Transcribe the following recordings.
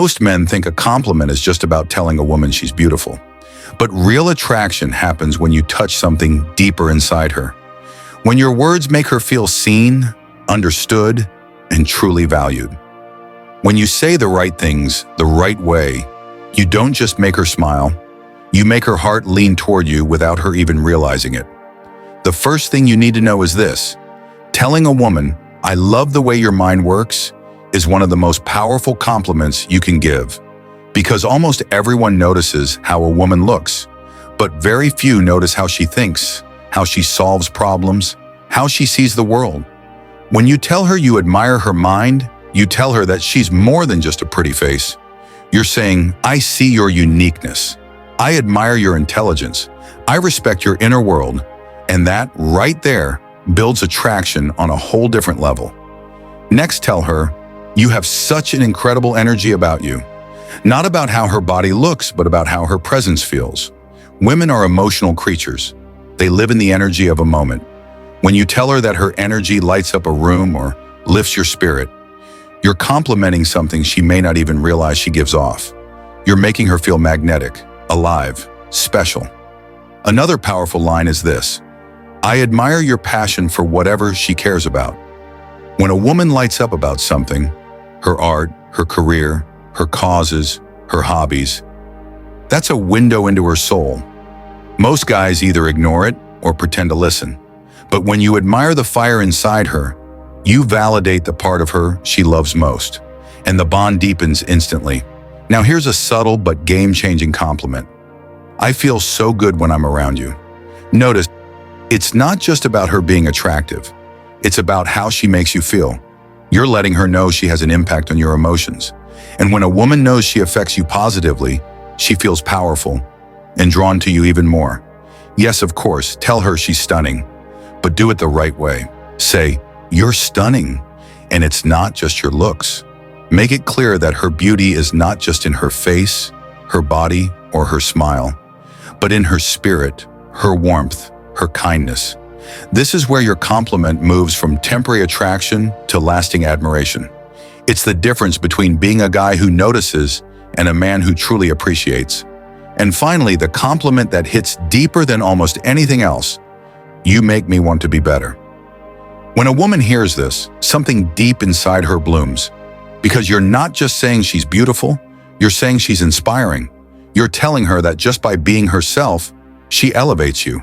Most men think a compliment is just about telling a woman she's beautiful. But real attraction happens when you touch something deeper inside her. When your words make her feel seen, understood, and truly valued. When you say the right things the right way, you don't just make her smile, you make her heart lean toward you without her even realizing it. The first thing you need to know is this: telling a woman, "I love the way your mind works," is one of the most powerful compliments you can give. Because almost everyone notices how a woman looks, but very few notice how she thinks, how she solves problems, how she sees the world. When you tell her you admire her mind, you tell her that she's more than just a pretty face. You're saying, "I see your uniqueness. I admire your intelligence. I respect your inner world." And that, right there, builds attraction on a whole different level. Next, tell her, "You have such an incredible energy about you." Not about how her body looks, but about how her presence feels. Women are emotional creatures. They live in the energy of a moment. When you tell her that her energy lights up a room or lifts your spirit, you're complimenting something she may not even realize she gives off. You're making her feel magnetic, alive, special. Another powerful line is this: "I admire your passion for whatever she cares about." When a woman lights up about something, her art, her career, her causes, her hobbies, that's a window into her soul. Most guys either ignore it or pretend to listen. But when you admire the fire inside her, you validate the part of her she loves most, and the bond deepens instantly. Now here's a subtle but game-changing compliment: "I feel so good when I'm around you." Notice, it's not just about her being attractive. It's about how she makes you feel. You're letting her know she has an impact on your emotions. And when a woman knows she affects you positively, she feels powerful and drawn to you even more. Yes, of course, tell her she's stunning, but do it the right way. Say, "You're stunning," and it's not just your looks. Make it clear that her beauty is not just in her face, her body, or her smile, but in her spirit, her warmth, her kindness. This is where your compliment moves from temporary attraction to lasting admiration. It's the difference between being a guy who notices and a man who truly appreciates. And finally, the compliment that hits deeper than almost anything else: "You make me want to be better." When a woman hears this, something deep inside her blooms. Because you're not just saying she's beautiful, you're saying she's inspiring. You're telling her that just by being herself, she elevates you.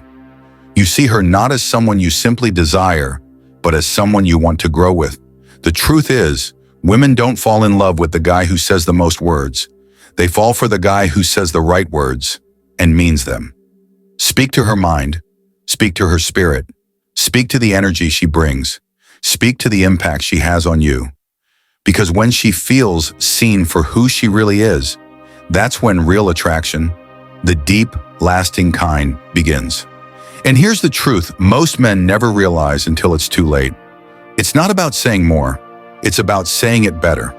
You see her not as someone you simply desire, but as someone you want to grow with. The truth is, women don't fall in love with the guy who says the most words. They fall for the guy who says the right words and means them. Speak to her mind. Speak to her spirit. Speak to the energy she brings. Speak to the impact she has on you. Because when she feels seen for who she really is, that's when real attraction, the deep, lasting kind, begins. And here's the truth most men never realize until it's too late. It's not about saying more. It's about saying it better.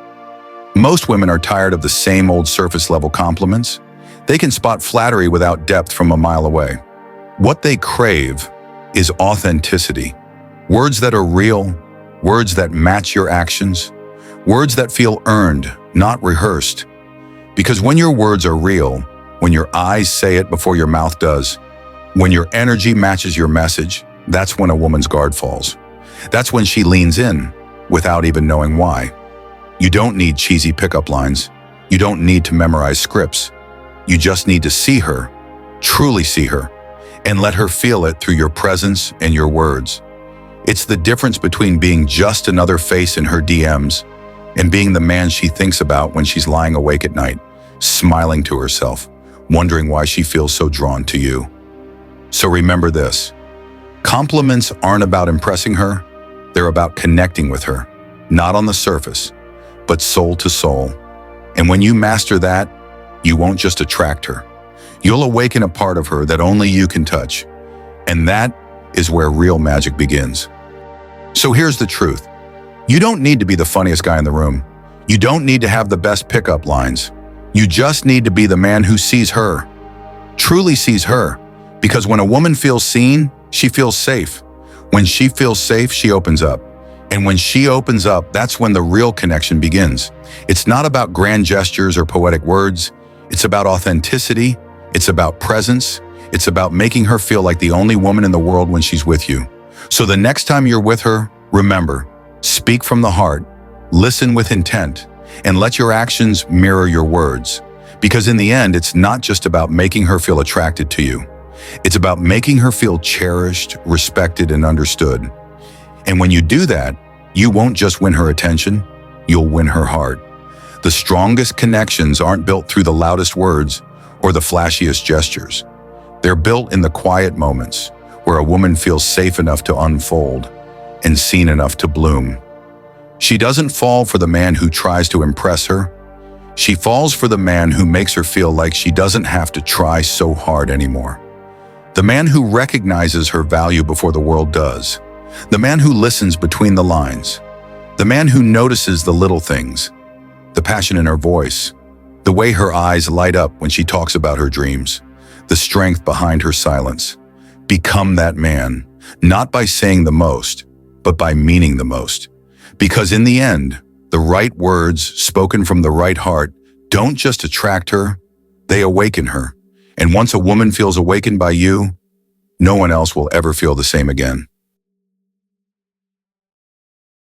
Most women are tired of the same old surface-level compliments. They can spot flattery without depth from a mile away. What they crave is authenticity. Words that are real, words that match your actions, words that feel earned, not rehearsed. Because when your words are real, when your eyes say it before your mouth does, when your energy matches your message, that's when a woman's guard falls. That's when she leans in, without even knowing why. You don't need cheesy pickup lines. You don't need to memorize scripts. You just need to see her, truly see her, and let her feel it through your presence and your words. It's the difference between being just another face in her DMs and being the man she thinks about when she's lying awake at night, smiling to herself, wondering why she feels so drawn to you. So remember this: compliments aren't about impressing her, they're about connecting with her, not on the surface, but soul to soul. And when you master that, you won't just attract her. You'll awaken a part of her that only you can touch. And that is where real magic begins. So here's the truth. You don't need to be the funniest guy in the room. You don't need to have the best pickup lines. You just need to be the man who sees her, truly sees her. Because when a woman feels seen, she feels safe. When she feels safe, she opens up. And when she opens up, that's when the real connection begins. It's not about grand gestures or poetic words. It's about authenticity. It's about presence. It's about making her feel like the only woman in the world when she's with you. So the next time you're with her, remember, speak from the heart, listen with intent, and let your actions mirror your words. Because in the end, it's not just about making her feel attracted to you. It's about making her feel cherished, respected, and understood. And when you do that, you won't just win her attention, you'll win her heart. The strongest connections aren't built through the loudest words or the flashiest gestures. They're built in the quiet moments where a woman feels safe enough to unfold and seen enough to bloom. She doesn't fall for the man who tries to impress her. She falls for the man who makes her feel like she doesn't have to try so hard anymore. The man who recognizes her value before the world does. The man who listens between the lines. The man who notices the little things. The passion in her voice. The way her eyes light up when she talks about her dreams. The strength behind her silence. Become that man, not by saying the most, but by meaning the most. Because in the end, the right words spoken from the right heart don't just attract her, they awaken her. And once a woman feels awakened by you, no one else will ever feel the same again.